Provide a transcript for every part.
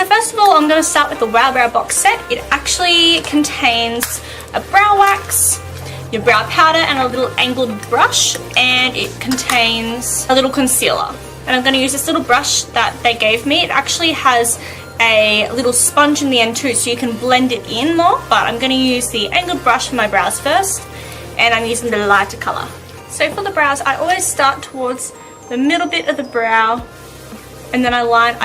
first of all, I'm going to start with the Wow Brow box set. It actually contains a brow wax, your brow powder, and a little angled brush, and it contains a little concealer. And I'm going to use this little brush that they gave me. It actually has a little sponge in the end too, so you can blend it in more, but I'm going to use the angled brush for my brows first, and I'm using the lighter colour. So for the brows, I always start towards the middle bit of the brow, and then I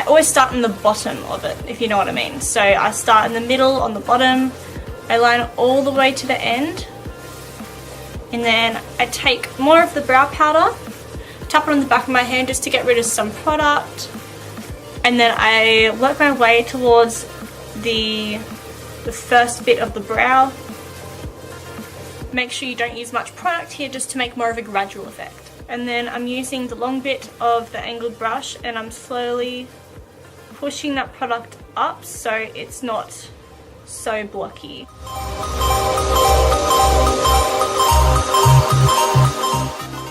always start in the bottom of it, if you know what I mean. So I start in the middle, on the bottom, I line all the way to the end, and then I take more of the brow powder, tap it on the back of my hand just to get rid of some product, and then I work my way towards the first bit of the brow. Make sure you don't use much product here, just to make more of a gradual effect. And then I'm using the long bit of the angled brush, and I'm slowly pushing that product up so it's not so blocky.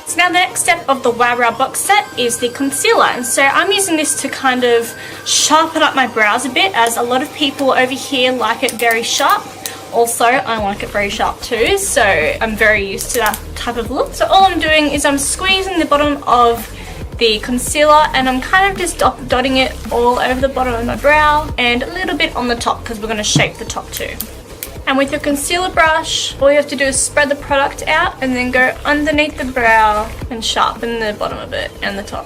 So now the next step of the Wow Brow box set is the concealer, and so I'm using this to kind of sharpen up my brows a bit, as a lot of people over here like it very sharp. Also, I like it very sharp too, so I'm very used to that type of look. So all I'm doing is I'm squeezing the bottom of the concealer, and I'm kind of just dotting it all over the bottom of my brow and a little bit on the top, because we're going to shape the top too. And with your concealer brush, all you have to do is spread the product out and then go underneath the brow and sharpen the bottom of it and the top.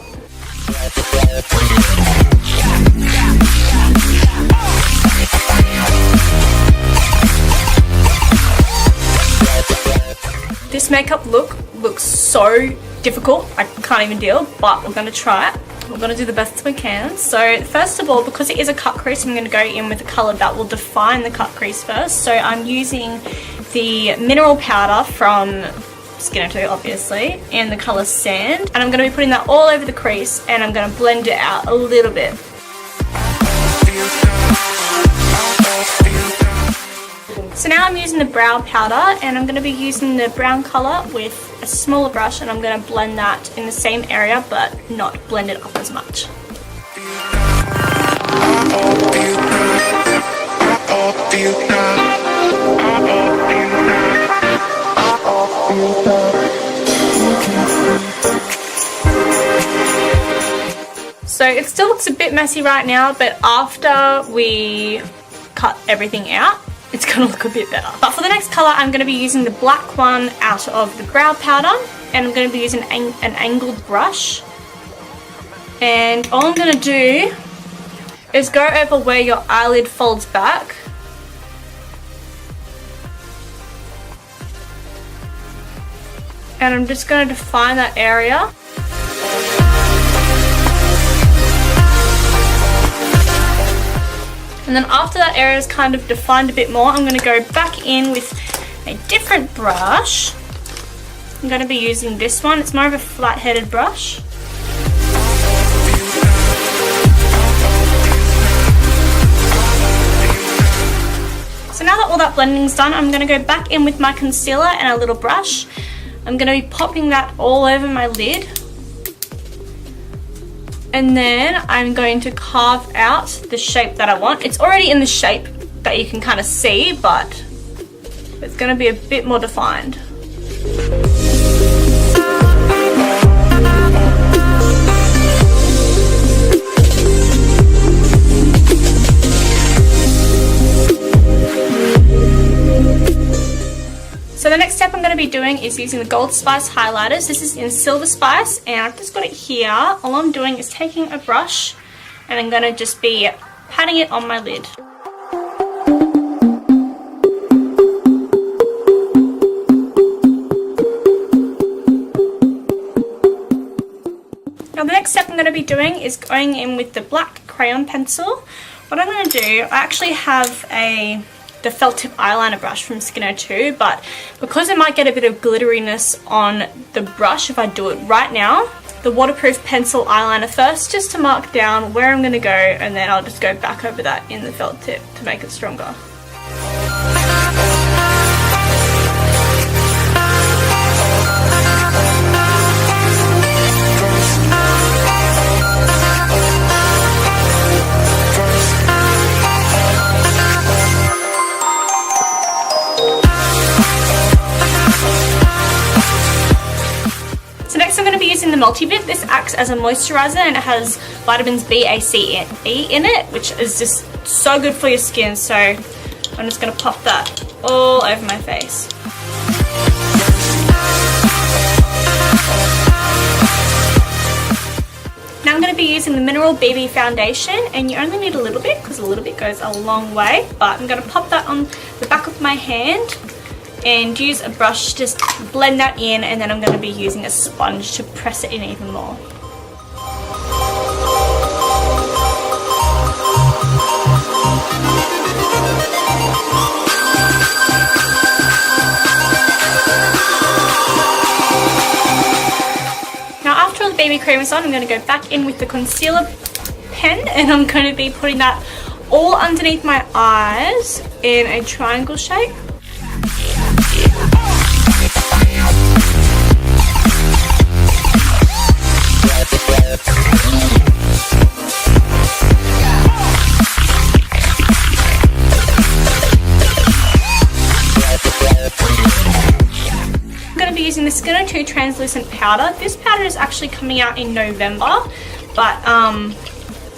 This makeup look looks so difficult, I can't even deal, but we're going to try it. We're going to do the best we can. So first of all, because it is a cut crease, I'm going to go in with a colour that will define the cut crease first. So I'm using the mineral powder from Skin 2, obviously, and the colour Sand. And I'm going to be putting that all over the crease, and I'm going to blend it out a little bit. So now I'm using the brow powder, and I'm going to be using the brown colour with a smaller brush, and I'm going to blend that in the same area but not blend it up as much. So it still looks a bit messy right now, but after we cut everything out, it's going to look a bit better. But for the next colour, I'm going to be using the black one out of the brow powder, and I'm going to be using an angled brush. And all I'm going to do is go over where your eyelid folds back. And I'm just going to define that area. And then after that area is kind of defined a bit more, I'm going to go back in with a different brush. I'm going to be using this one. It's more of a flat-headed brush. So now that all that blending's done, I'm going to go back in with my concealer and a little brush. I'm going to be popping that all over my lid. And then I'm going to carve out the shape that I want. It's already in the shape that you can kind of see, but it's going to be a bit more defined. So the next step I'm going to be doing is using the Gold Spice highlighters. This is in Silver Spice, and I've just got it here. All I'm doing is taking a brush, and I'm going to just be patting it on my lid. Now the next step I'm going to be doing is going in with the black crayon pencil. What I'm going to do, I actually have the felt tip eyeliner brush from Skin 2, but because it might get a bit of glitteriness on the brush if I do it right now, the waterproof pencil eyeliner first, just to mark down where I'm going to go, and then I'll just go back over that in the felt tip to make it stronger. using the multivit. This acts as a moisturizer and it has vitamins B, A, C, and E in it, which is just so good for your skin. So I'm just going to pop that all over my face. Now I'm going to be using the Mineral BB foundation, and you only need a little bit because a little bit goes a long way, but I'm going to pop that on the back of my hand and use a brush to just blend that in, and then I'm going to be using a sponge to press it in even more. BB cream is on, I'm going to go back in with the concealer pen, and I'm going to be putting that all underneath my eyes in a triangle shape. Using the Skin 2 translucent powder. This powder is actually coming out in November, but I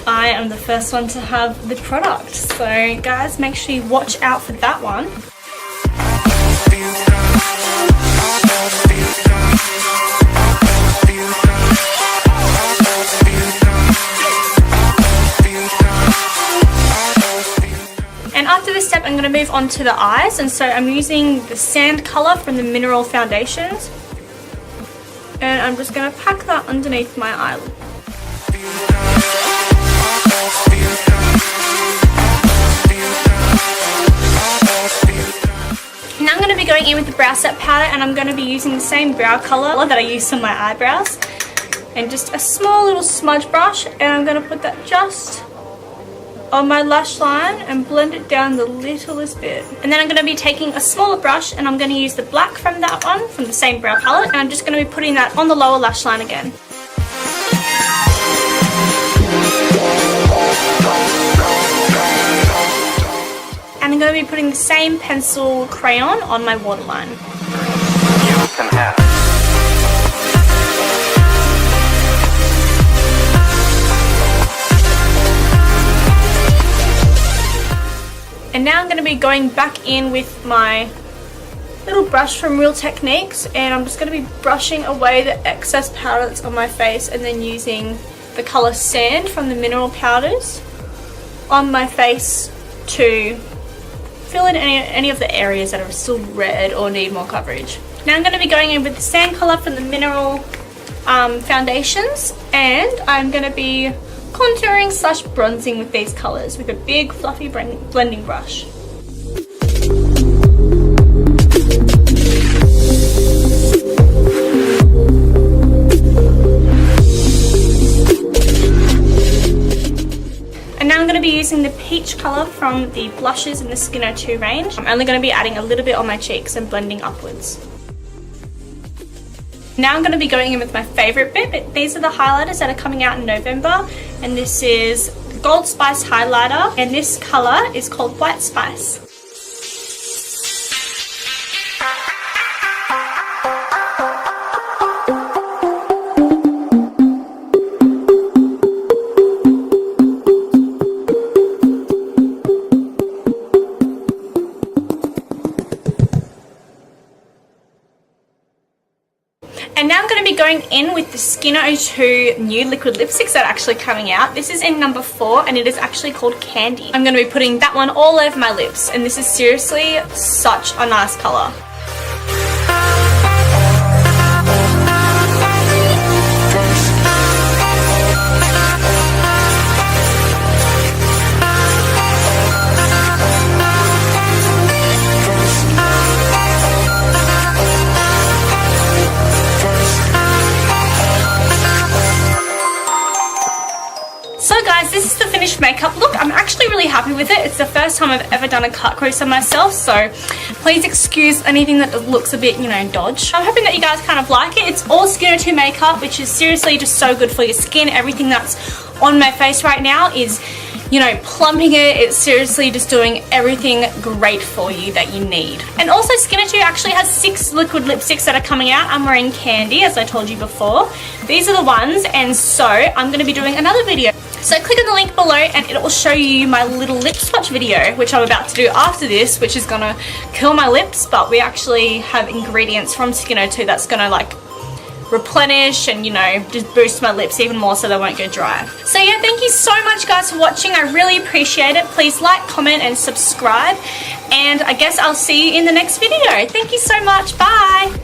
am the first one to have the product, so guys, make sure you watch out for that one. After this step, I'm going to move on to the eyes, and so I'm using the sand color from the Mineral foundations, and I'm just going to pack that underneath my eyelid. Now I'm going to be going in with the brow set powder, and I'm going to be using the same brow color that I used on my eyebrows, and just a small little smudge brush, and I'm going to put that just on my lash line and blend it down the littlest bit. And then I'm going to be taking a smaller brush, and I'm going to use the black from that one, from the same brow palette, and I'm just going to be putting that on the lower lash line again. And I'm going to be putting the same pencil crayon on my waterline. And now I'm going to be going back in with my little brush from Real Techniques, and I'm just going to be brushing away the excess powder that's on my face, and then using the colour Sand from the Mineral powders on my face to fill in any of the areas that are still red or need more coverage. Now I'm going to be going in with the Sand colour from the Mineral foundations, and I'm going to be contouring / bronzing with these colours with a big fluffy blending brush. And now I'm going to be using the peach colour from the blushes in the Skin 2 range. I'm only going to be adding a little bit on my cheeks and blending upwards. Now I'm going to be going in with my favourite bit. These are the highlighters that are coming out in November, and this is the Gold Spice highlighter, and this colour is called White Spice. And now I'm going to be going in with the Skin 2 new liquid lipsticks that are actually coming out. This is in number 4, and it is actually called Candy. I'm going to be putting that one all over my lips, and this is seriously such a nice colour. So guys, this is the finished makeup look. I'm actually really happy with it. It's the first time I've ever done a cut crease on myself, so please excuse anything that looks a bit, dodge. I'm hoping that you guys kind of like it. It's all Skin 2 makeup, which is seriously just so good for your skin. Everything that's on my face right now is you know, plumping it. It's seriously just doing everything great for you that you need. And also Skin2 actually has 6 liquid lipsticks that are coming out. I'm wearing Candy, as I told you before. These are the ones, and so I'm going to be doing another video. So click on the link below and it will show you my little lip swatch video, which I'm about to do after this, which is going to kill my lips, but we actually have ingredients from Skin2 that's going to like replenish and, you know, just boost my lips even more so they won't go dry. So yeah, thank you so much guys for watching. I really appreciate it. Please like, comment and subscribe, and I guess I'll see you in the next video. Thank you so much. Bye.